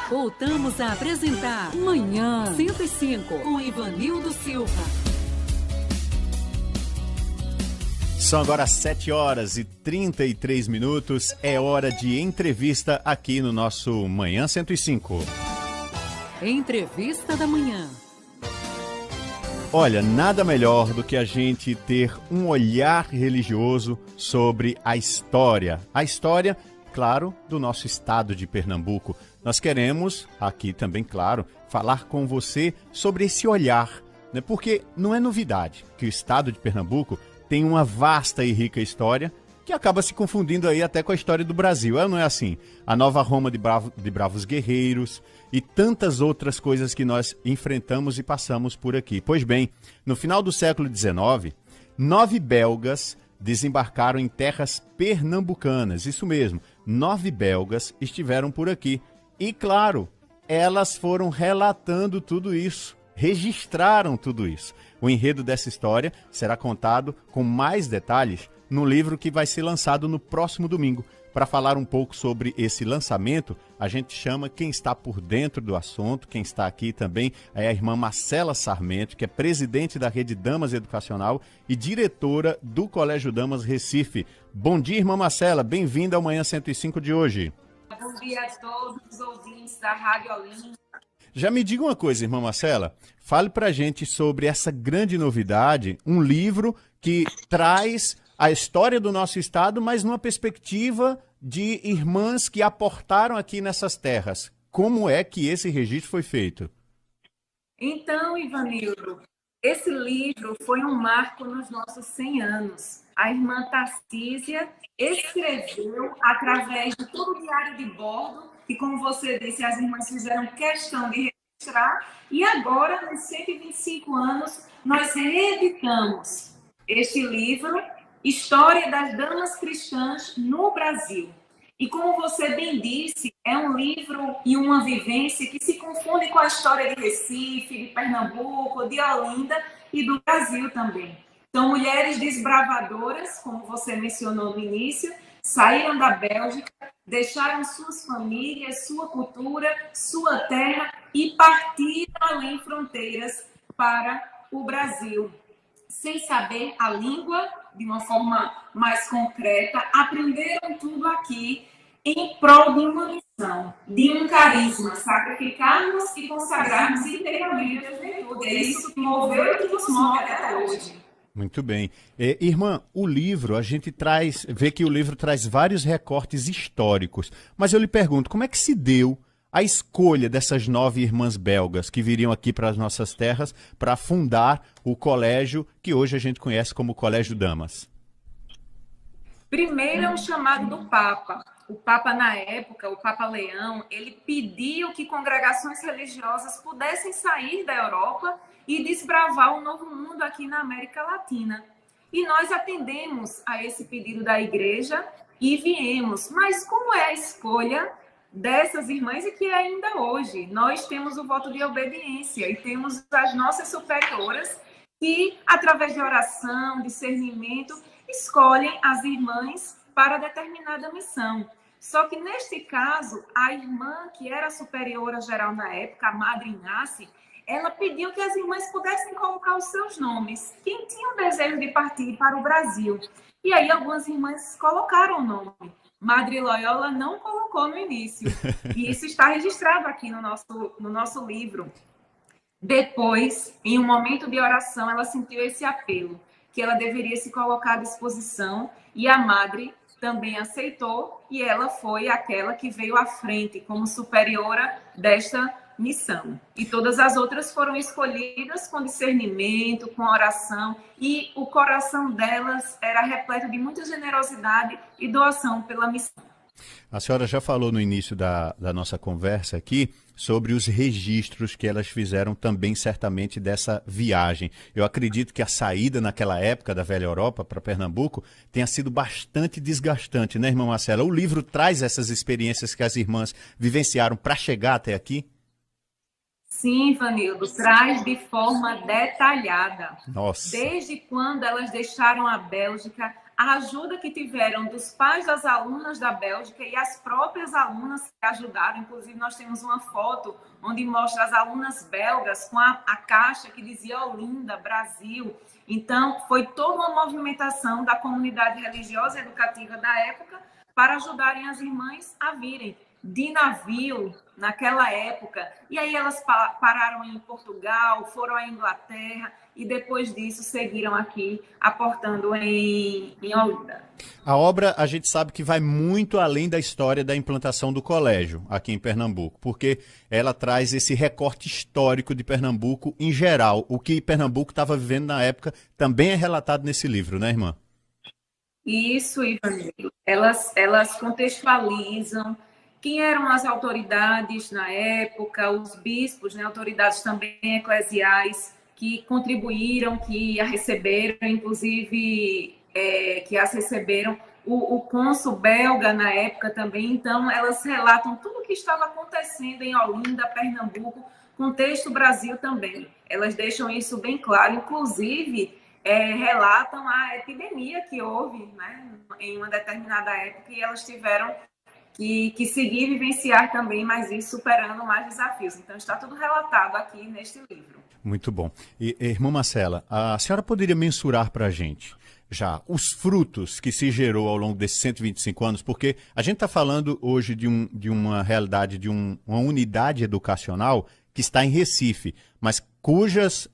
Voltamos a apresentar Manhã 105 com Ivanildo Silva. São agora 7h33. É hora de entrevista aqui no nosso Manhã 105. Entrevista da Manhã. Olha, nada melhor do que a gente ter um olhar religioso sobre a história. A história, claro, do nosso estado de Pernambuco. Nós queremos, aqui também, claro, falar com você sobre esse olhar, né? Porque não é novidade que o estado de Pernambuco tem uma vasta e rica história que acaba se confundindo aí até com a história do Brasil. Não é assim? A nova Roma de bravos guerreiros e tantas outras coisas que nós enfrentamos e passamos por aqui. Pois bem, no final do século XIX, 9 belgas desembarcaram em terras pernambucanas. Isso mesmo, 9 belgas estiveram por aqui. E, claro, elas foram relatando tudo isso, registraram tudo isso. O enredo dessa história será contado com mais detalhes no livro que vai ser lançado no próximo domingo. Para falar um pouco sobre esse lançamento, a gente chama quem está por dentro do assunto. Quem está aqui também é a irmã Marcela Sarmento, que é presidente da Rede Damas Educacional e diretora do Colégio Damas Recife. Bom dia, irmã Marcela. Bem-vinda ao Manhã 105 de hoje. Bom dia a todos os ouvintes da Rádio Olinda. Já me diga uma coisa, irmã Marcela. Fale pra gente sobre essa grande novidade, um livro que traz a história do nosso estado, mas numa perspectiva de irmãs que aportaram aqui nessas terras. Como é que esse registro foi feito? Então, Ivanildo, esse livro foi um marco nos nossos 100 anos. A irmã Tarcísia escreveu através de todo o diário de bordo, que, como você disse, as irmãs fizeram questão de registrar, e agora, nos 125 anos, nós reeditamos este livro, História das Damas Cristãs no Brasil. E como você bem disse, é um livro e uma vivência que se confunde com a história de Recife, de Pernambuco, de Olinda e do Brasil também. Então, mulheres desbravadoras, como você mencionou no início, saíram da Bélgica, deixaram suas famílias, sua cultura, sua terra e partiram além fronteiras para o Brasil. Sem saber a língua, de uma forma mais concreta, aprenderam tudo aqui em prol de uma missão, de um carisma, sacrificarmos e consagrarmos inteiramente a juventude. É isso que moveu e que nos move até hoje. Muito bem. Irmã, o livro, a gente vê que o livro traz vários recortes históricos, mas eu lhe pergunto, como é que se deu a escolha dessas 9 irmãs belgas que viriam aqui para as nossas terras para fundar o colégio que hoje a gente conhece como Colégio Damas? Primeiro é um chamado do Papa. O Papa, na época, o Papa Leão, ele pediu que congregações religiosas pudessem sair da Europa e desbravar um novo mundo aqui na América Latina. E nós atendemos a esse pedido da igreja e viemos. Mas como é a escolha dessas irmãs e que ainda hoje nós temos o voto de obediência e temos as nossas superioras que, através de oração, discernimento, escolhem as irmãs para determinada missão. Só que, neste caso, a irmã que era superiora geral na época, a Madre Inácia, ela pediu que as irmãs pudessem colocar os seus nomes. Quem tinha o desejo de partir para o Brasil? E aí algumas irmãs colocaram o nome. Madre Loyola não colocou no início. E isso está registrado aqui no nosso livro. Depois, em um momento de oração, ela sentiu esse apelo, que ela deveria se colocar à disposição, e a Madre também aceitou, e ela foi aquela que veio à frente como superiora desta missão. E todas as outras foram escolhidas com discernimento, com oração, e o coração delas era repleto de muita generosidade e doação pela missão. A senhora já falou no início da nossa conversa aqui sobre os registros que elas fizeram também, certamente, dessa viagem. Eu acredito que a saída naquela época da velha Europa para Pernambuco tenha sido bastante desgastante, né, irmã Marcela? O livro traz essas experiências que as irmãs vivenciaram para chegar até aqui? Sim, Vanildo, traz de forma detalhada. Nossa. Desde quando elas deixaram a Bélgica a ajuda que tiveram dos pais das alunas da Bélgica e as próprias alunas que ajudaram. Inclusive, nós temos uma foto onde mostra as alunas belgas com a caixa que dizia Olinda, Brasil. Então, foi toda uma movimentação da comunidade religiosa e educativa da época para ajudarem as irmãs a virem de navio naquela época. E aí elas pararam em Portugal, foram à Inglaterra e depois disso seguiram aqui aportando em Olinda. A obra, a gente sabe que vai muito além da história da implantação do colégio aqui em Pernambuco, porque ela traz esse recorte histórico de Pernambuco em geral. O que Pernambuco estava vivendo na época também é relatado nesse livro, né, irmã? Isso, Ivanildo. Elas contextualizam quem eram as autoridades na época, os bispos, né, autoridades também eclesiais, que contribuíram, que a receberam, inclusive que as receberam, o cônsul belga na época também. Então, elas relatam tudo o que estava acontecendo em Olinda, Pernambuco, contexto Brasil também. Elas deixam isso bem claro, inclusive relatam a epidemia que houve, né, em uma determinada época, e elas tiveram que seguir e vivenciar também, mas ir superando mais desafios. Então, está tudo relatado aqui neste livro. Muito bom. E, irmã Marcela, a senhora poderia mensurar para a gente já os frutos que se gerou ao longo desses 125 anos? Porque a gente está falando hoje de uma realidade, de uma unidade educacional que está em Recife, mas cujas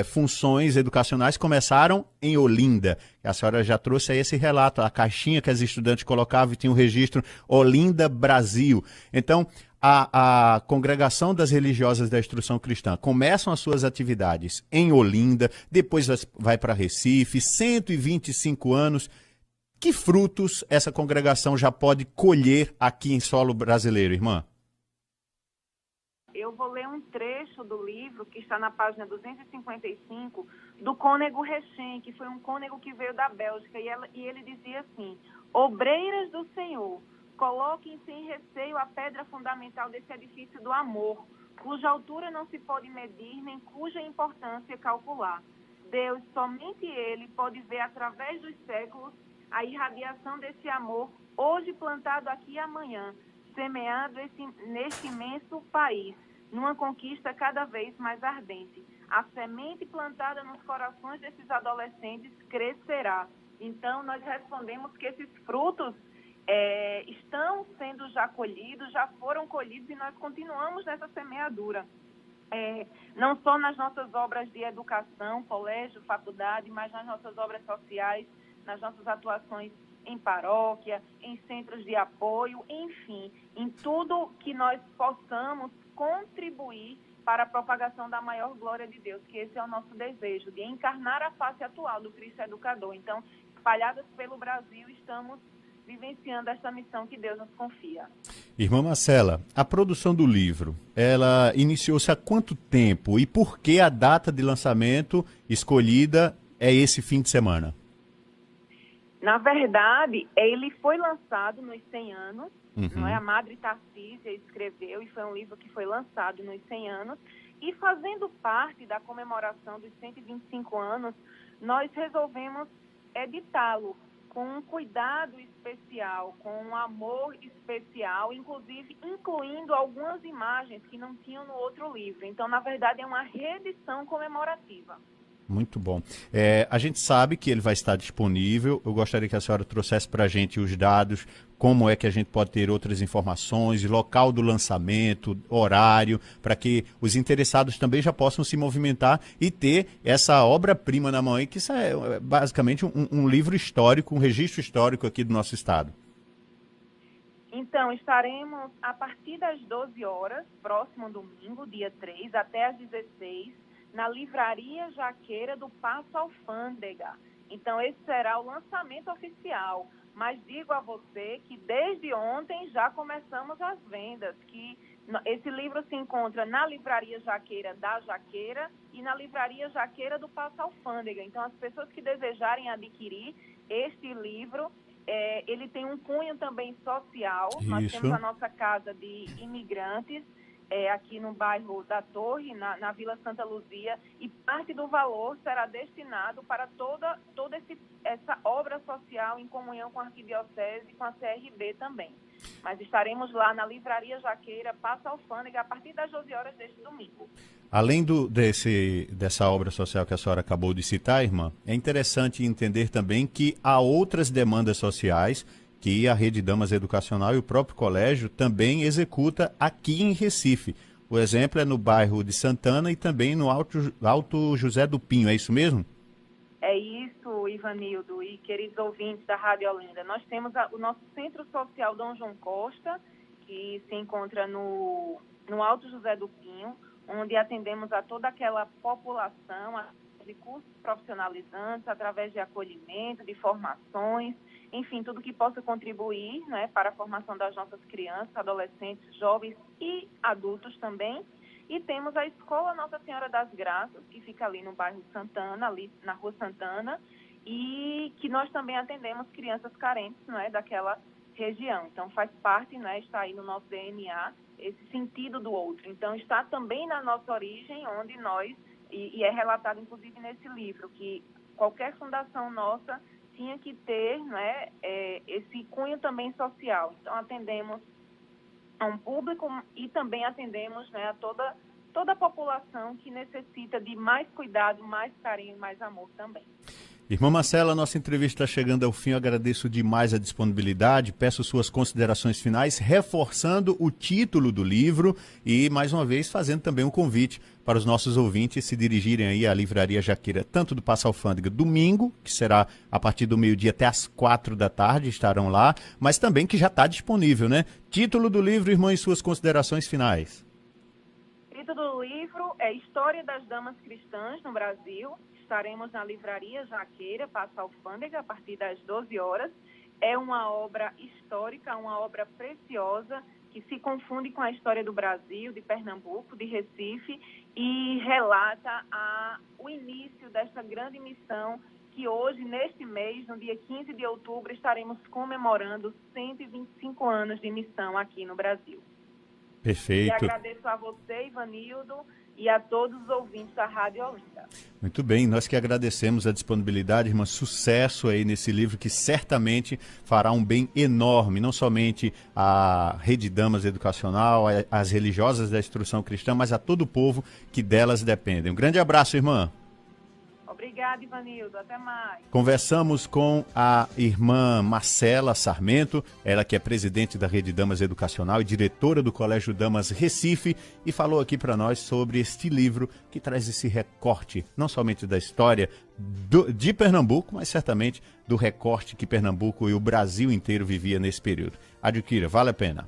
funções educacionais começaram em Olinda. A senhora já trouxe aí esse relato, a caixinha que as estudantes colocavam e tinha o registro Olinda, Brasil. Então, a congregação das religiosas da instrução cristã começam as suas atividades em Olinda, depois vai para Recife, 125 anos. Que frutos essa congregação já pode colher aqui em solo brasileiro, irmã? Eu vou ler um trecho do livro que está na página 255 do cônego Rechem, que foi um cônego que veio da Bélgica, e ele dizia assim: obreiras do Senhor, coloquem sem receio a pedra fundamental desse edifício do amor, cuja altura não se pode medir, nem cuja importância calcular. Deus, somente Ele, pode ver através dos séculos a irradiação desse amor, hoje plantado aqui e amanhã, semeado neste imenso país, numa conquista cada vez mais ardente. A semente plantada nos corações desses adolescentes crescerá. Então, nós respondemos que esses frutos estão sendo já colhidos, já foram colhidos, e nós continuamos nessa semeadura. Não só nas nossas obras de educação, colégio, faculdade, mas nas nossas obras sociais, nas nossas atuações em paróquia, em centros de apoio, enfim, em tudo que nós possamos contribuir para a propagação da maior glória de Deus, que esse é o nosso desejo, de encarnar a face atual do Cristo Educador. Então, espalhadas pelo Brasil, estamos vivenciando essa missão que Deus nos confia. Irmã Marcela, a produção do livro, ela iniciou-se há quanto tempo e por que a data de lançamento escolhida é esse fim de semana? Na verdade, ele foi lançado nos 100 anos, não é? A Madre Tarcísia escreveu, e foi um livro que foi lançado nos 100 anos, e fazendo parte da comemoração dos 125 anos, nós resolvemos editá-lo com um cuidado especial, com um amor especial, inclusive incluindo algumas imagens que não tinham no outro livro. Então, na verdade, é uma reedição comemorativa. Muito bom. A gente sabe que ele vai estar disponível. Eu gostaria que a senhora trouxesse para a gente os dados, como é que a gente pode ter outras informações, local do lançamento, horário, para que os interessados também já possam se movimentar e ter essa obra-prima na mão, que isso é basicamente um livro histórico, um registro histórico aqui do nosso estado. Então, estaremos a partir das 12 horas, próximo domingo, dia 3, até às 16, na Livraria Jaqueira do Paço Alfândega. Então, esse será o lançamento oficial. Mas digo a você que desde ontem já começamos as vendas, que esse livro se encontra na Livraria Jaqueira da Jaqueira e na Livraria Jaqueira do Paço Alfândega. Então, as pessoas que desejarem adquirir este livro, ele tem um cunho também social. Isso. Nós temos a nossa casa de imigrantes, aqui no bairro da Torre, na Vila Santa Luzia, e parte do valor será destinado para toda essa obra social em comunhão com a Arquidiocese e com a CRB também. Mas estaremos lá na Livraria Jaqueira, Passa Alfândega, a partir das 12 horas deste domingo. Além dessa obra social que a senhora acabou de citar, irmã, é interessante entender também que há outras demandas sociais que a Rede Damas Educacional e o próprio colégio também executa aqui em Recife. O exemplo é no bairro de Santana e também no Alto José do Pinho, é isso mesmo? É isso, Ivanildo e queridos ouvintes da Rádio Olinda. Nós temos o nosso Centro Social Dom João Costa, que se encontra no Alto José do Pinho, onde atendemos a toda aquela população, de cursos profissionalizantes, através de acolhimento, de formações, enfim, tudo que possa contribuir, né, para a formação das nossas crianças, adolescentes, jovens e adultos também. E temos a Escola Nossa Senhora das Graças, que fica ali no bairro Santana, ali na Rua Santana, e que nós também atendemos crianças carentes, né, daquela região. Então, faz parte, né, está aí no nosso DNA, esse sentido do outro. Então, está também na nossa origem, onde nós, e é relatado inclusive nesse livro, que qualquer fundação nossa tinha que ter, né, esse cunho também social. Então, atendemos a um público e também atendemos, né, a toda a população que necessita de mais cuidado, mais carinho, mais amor também. Irmã Marcela, nossa entrevista está chegando ao fim. Eu agradeço demais a disponibilidade, peço suas considerações finais, reforçando o título do livro e, mais uma vez, fazendo também um convite para os nossos ouvintes se dirigirem aí à Livraria Jaqueira, tanto do Passa Alfândega, domingo, que será a partir do meio-dia até às 4 da tarde, estarão lá, mas também que já está disponível, né? Título do livro, irmã, e suas considerações finais. O título do livro é História das Damas Cristãs no Brasil. Estaremos na Livraria Jaqueira, Passa Alfândega, a partir das 12 horas. É uma obra histórica, uma obra preciosa, que se confunde com a história do Brasil, de Pernambuco, de Recife, e relata o início desta grande missão que hoje, neste mês, no dia 15 de outubro, estaremos comemorando 125 anos de missão aqui no Brasil. Perfeito. E agradeço a você, Ivanildo, e a todos os ouvintes da Rádio Olinda. Muito bem, nós que agradecemos a disponibilidade, irmã, sucesso aí nesse livro que certamente fará um bem enorme, não somente à Rede Damas Educacional, às religiosas da instrução cristã, mas a todo o povo que delas depende. Um grande abraço, irmã. Obrigada, Ivanildo. Até mais. Conversamos com a irmã Marcela Sarmento, ela que é presidente da Rede Damas Educacional e diretora do Colégio Damas Recife, e falou aqui para nós sobre este livro que traz esse recorte, não somente da história de Pernambuco, mas certamente do recorte que Pernambuco e o Brasil inteiro vivia nesse período. Adquira, vale a pena.